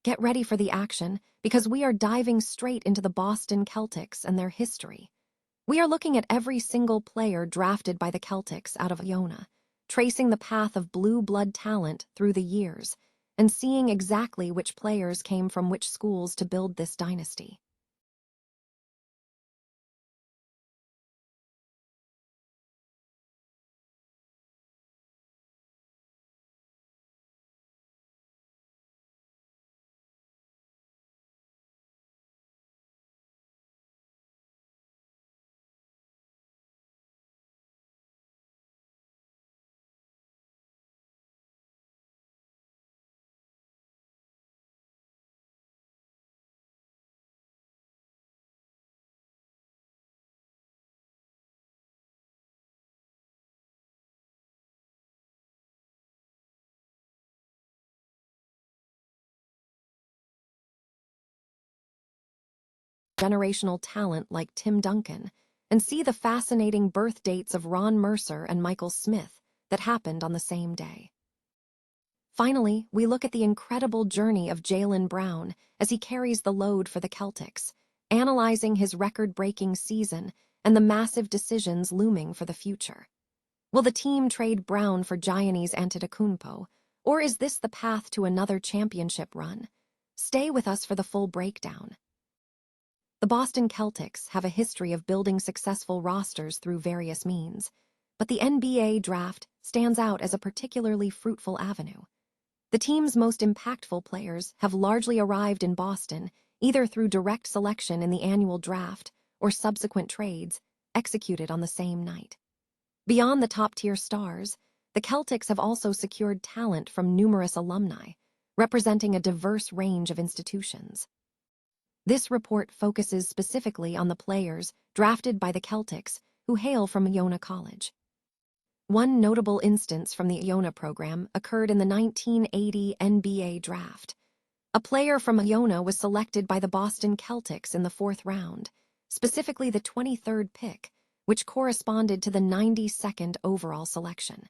Get ready for the action, because we are diving straight into the Boston Celtics and their history. We are looking at every single player drafted by the Celtics out of Iona, tracing the path of blue blood talent through the years, and seeing exactly which players came from which schools to build this dynasty. Generational talent like Tim Duncan, and see the fascinating birth dates of Ron Mercer and Michael Smith that happened on the same day. Finally, we look at the incredible journey of Jaylen Brown as he carries the load for the Celtics, analyzing his record-breaking season and the massive decisions looming for the future. Will the team trade Brown for Giannis Antetokounmpo, or is this the path to another championship run? Stay with us for the full breakdown. The Boston Celtics have a history of building successful rosters through various means, but the NBA draft stands out as a particularly fruitful avenue. The team's most impactful players have largely arrived in Boston, either through direct selection in the annual draft or subsequent trades executed on the same night. Beyond the top-tier stars, the Celtics have also secured talent from numerous alumni, representing a diverse range of institutions. This report focuses specifically on the players drafted by the Celtics who hail from Iona College. One notable instance from the Iona program occurred in the 1980 NBA draft. A player from Iona was selected by the Boston Celtics in the 4th round, specifically the 23rd pick, which corresponded to the 92nd overall selection.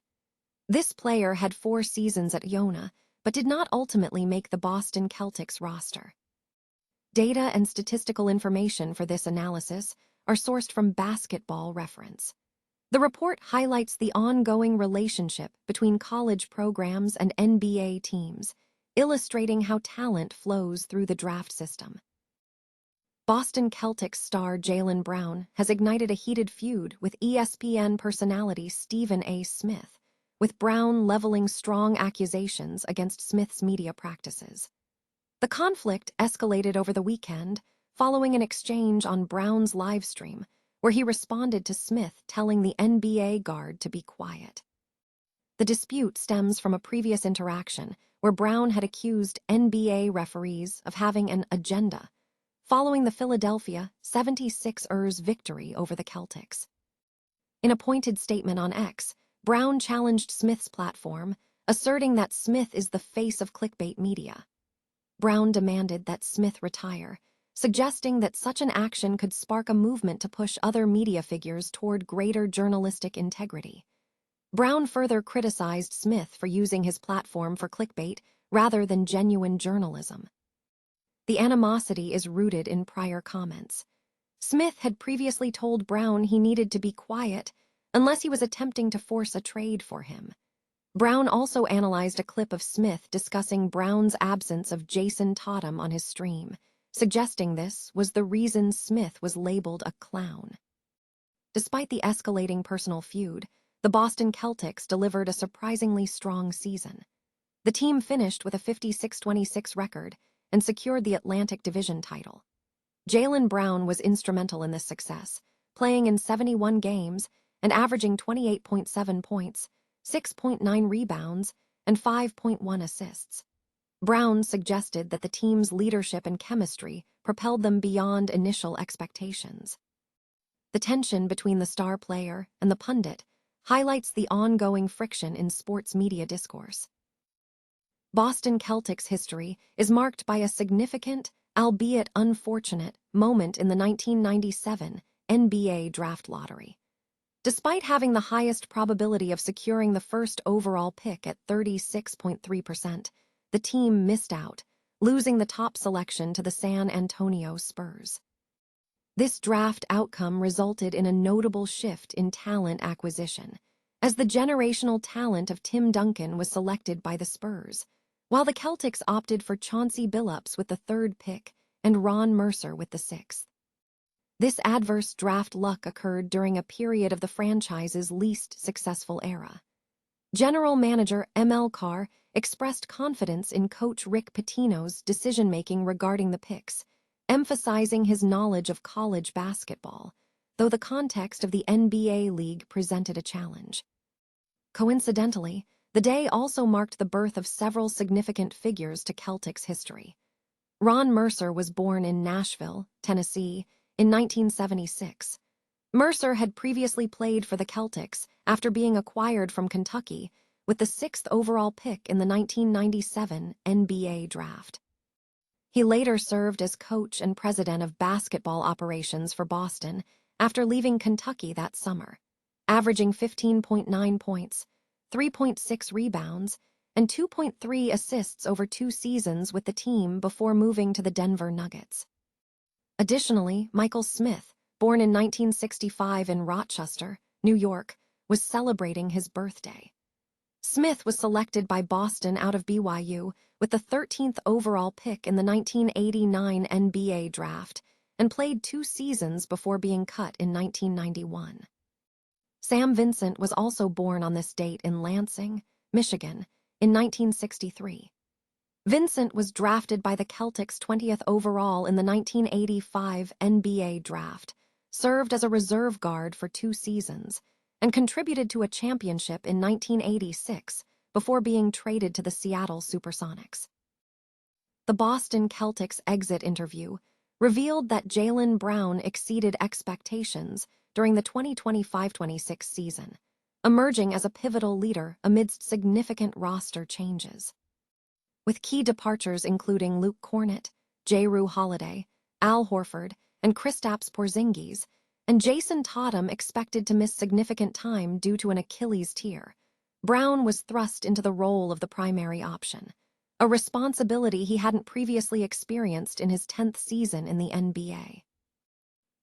This player had 4 seasons at Iona, but did not ultimately make the Boston Celtics roster. Data and statistical information for this analysis are sourced from Basketball Reference. The report highlights the ongoing relationship between college programs and NBA teams, illustrating how talent flows through the draft system. Boston Celtics star Jaylen Brown has ignited a heated feud with ESPN personality Stephen A. Smith, with Brown leveling strong accusations against Smith's media practices. The conflict escalated over the weekend following an exchange on Brown's livestream, where he responded to Smith telling the NBA guard to be quiet. The dispute stems from a previous interaction where Brown had accused NBA referees of having an agenda, following the Philadelphia 76ers victory over the Celtics. In a pointed statement on X, Brown challenged Smith's platform, asserting that Smith is the face of clickbait media. Brown demanded that Smith retire, suggesting that such an action could spark a movement to push other media figures toward greater journalistic integrity. Brown further criticized Smith for using his platform for clickbait rather than genuine journalism. The animosity is rooted in prior comments. Smith had previously told Brown he needed to be quiet unless he was attempting to force a trade for him. Brown also analyzed a clip of Smith discussing Brown's absence of Jason Tatum on his stream, suggesting this was the reason Smith was labeled a clown. Despite the escalating personal feud, the Boston Celtics delivered a surprisingly strong season. The team finished with a 56-26 record and secured the Atlantic Division title. Jaylen Brown was instrumental in this success, playing in 71 games and averaging 28.7 points, 6.9 rebounds, and 5.1 assists. Brown suggested that the team's leadership and chemistry propelled them beyond initial expectations. The tension between the star player and the pundit highlights the ongoing friction in sports media discourse. Boston Celtics history is marked by a significant, albeit unfortunate, moment in the 1997 NBA draft lottery. Despite having the highest probability of securing the first overall pick at 36.3%, the team missed out, losing the top selection to the San Antonio Spurs. This draft outcome resulted in a notable shift in talent acquisition, as the generational talent of Tim Duncan was selected by the Spurs, while the Celtics opted for Chauncey Billups with the 3rd pick and Ron Mercer with the 6th. This adverse draft luck occurred during a period of the franchise's least successful era. General Manager M.L. Carr expressed confidence in coach Rick Pitino's decision-making regarding the picks, emphasizing his knowledge of college basketball, though the context of the NBA league presented a challenge. Coincidentally, the day also marked the birth of several significant figures to Celtics history. Ron Mercer was born in Nashville, Tennessee, in 1976. Mercer had previously played for the Celtics after being acquired from Kentucky with the 6th overall pick in the 1997 NBA draft. He later served as coach and president of basketball operations for Boston after leaving Kentucky that summer, averaging 15.9 points, 3.6 rebounds, and 2.3 assists over 2 seasons with the team before moving to the Denver Nuggets. Additionally, Michael Smith, born in 1965 in Rochester, New York, was celebrating his birthday. Smith was selected by Boston out of BYU with the 13th overall pick in the 1989 NBA draft and played 2 seasons before being cut in 1991. Sam Vincent was also born on this date in Lansing, Michigan, in 1963. Vincent was drafted by the Celtics 20th overall in the 1985 NBA draft, served as a reserve guard for 2 seasons, and contributed to a championship in 1986 before being traded to the Seattle Supersonics. The Boston Celtics exit interview revealed that Jaylen Brown exceeded expectations during the 2025-26 season, emerging as a pivotal leader amidst significant roster changes. With key departures including Luke Kornet, Jrue Holiday, Al Horford, and Kristaps Porzingis, and Jason Tatum expected to miss significant time due to an Achilles tear, Brown was thrust into the role of the primary option, a responsibility he hadn't previously experienced in his 10th season in the NBA.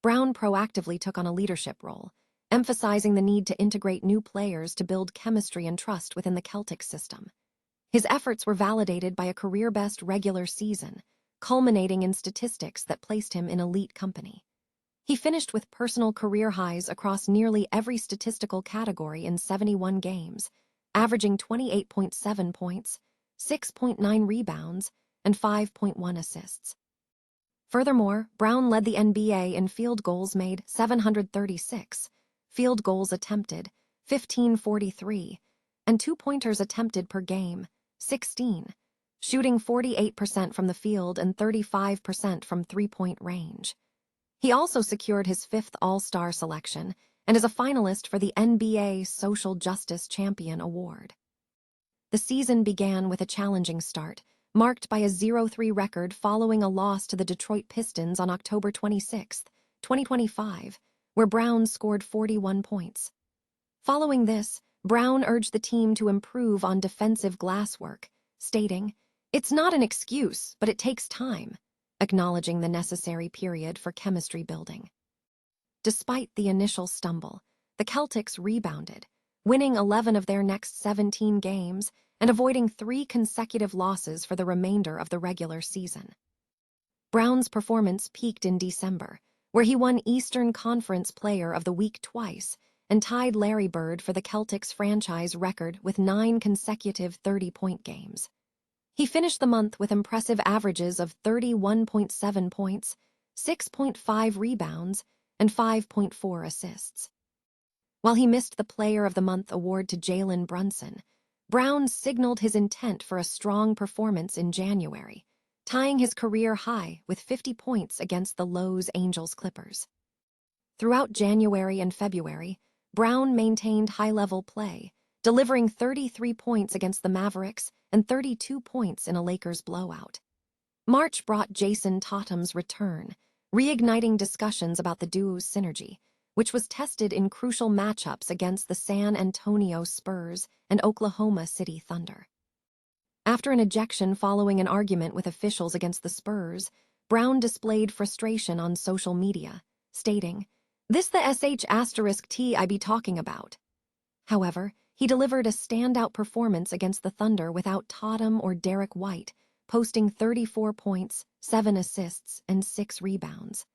Brown proactively took on a leadership role, emphasizing the need to integrate new players to build chemistry and trust within the Celtics system. His efforts were validated by a career-best regular season, culminating in statistics that placed him in elite company. He finished with personal career highs across nearly every statistical category in 71 games, averaging 28.7 points, 6.9 rebounds, and 5.1 assists. Furthermore, Brown led the NBA in field goals made 736, field goals attempted 1543, and 2-pointers attempted per game 16, shooting 48% from the field and 35% from 3-point range. He also secured his 5th All-Star selection and is a finalist for the NBA Social Justice Champion Award. The season began with a challenging start, marked by a 0-3 record following a loss to the Detroit Pistons on October 26, 2025, where Brown scored 41 points. Following this, Brown urged the team to improve on defensive glasswork, stating, "It's not an excuse, but it takes time," acknowledging the necessary period for chemistry building. Despite the initial stumble, the Celtics rebounded, winning 11 of their next 17 games and avoiding 3 consecutive losses for the remainder of the regular season. Brown's performance peaked in December, where he won Eastern Conference Player of the Week twice and tied Larry Bird for the Celtics franchise record with 9 consecutive 30-point games. He finished the month with impressive averages of 31.7 points, 6.5 rebounds, and 5.4 assists. While he missed the Player of the Month award to Jalen Brunson, Brown signaled his intent for a strong performance in January, tying his career high with 50 points against the Los Angeles Clippers. Throughout January and February, Brown maintained high-level play, delivering 33 points against the Mavericks and 32 points in a Lakers blowout. March brought Jason Tatum's return, reigniting discussions about the duo's synergy, which was tested in crucial matchups against the San Antonio Spurs and Oklahoma City Thunder. After an ejection following an argument with officials against the Spurs, Brown displayed frustration on social media, stating, "This the *T I be talking about." However, he delivered a standout performance against the Thunder without Tatum or Derek White, posting 34 points, 7 assists, and 6 rebounds.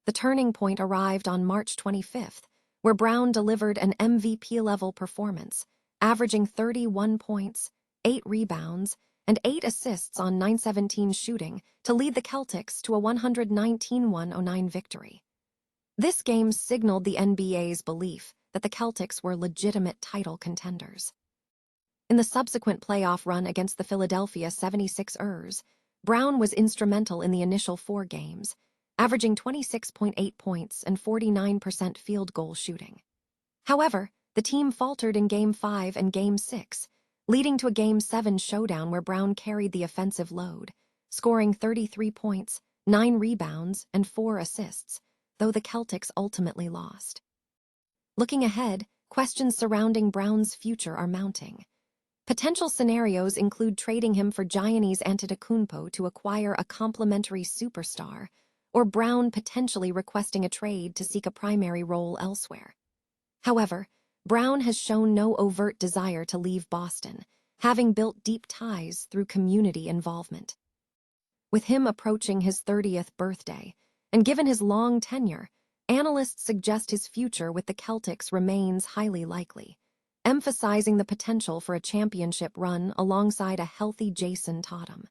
The turning point arrived on March 25th, where Brown delivered an MVP-level performance, averaging 31 points, 8 rebounds, and 8 assists on 9-17 shooting to lead the Celtics to a 119-109 victory. This game signaled the NBA's belief that the Celtics were legitimate title contenders. In the subsequent playoff run against the Philadelphia 76ers, Brown was instrumental in the initial 4 games, averaging 26.8 points and 49% field goal shooting. However, the team faltered in Game 5 and Game 6, leading to a Game 7 showdown where Brown carried the offensive load, scoring 33 points, 9 rebounds, and 4 assists, though the Celtics ultimately lost. Looking ahead, questions surrounding Brown's future are mounting. Potential scenarios include trading him for Giannis Antetokounmpo to acquire a complementary superstar, or Brown potentially requesting a trade to seek a primary role elsewhere. However, Brown has shown no overt desire to leave Boston, having built deep ties through community involvement. With him approaching his 30th birthday, and given his long tenure, analysts suggest his future with the Celtics remains highly likely, emphasizing the potential for a championship run alongside a healthy Jason Tatum.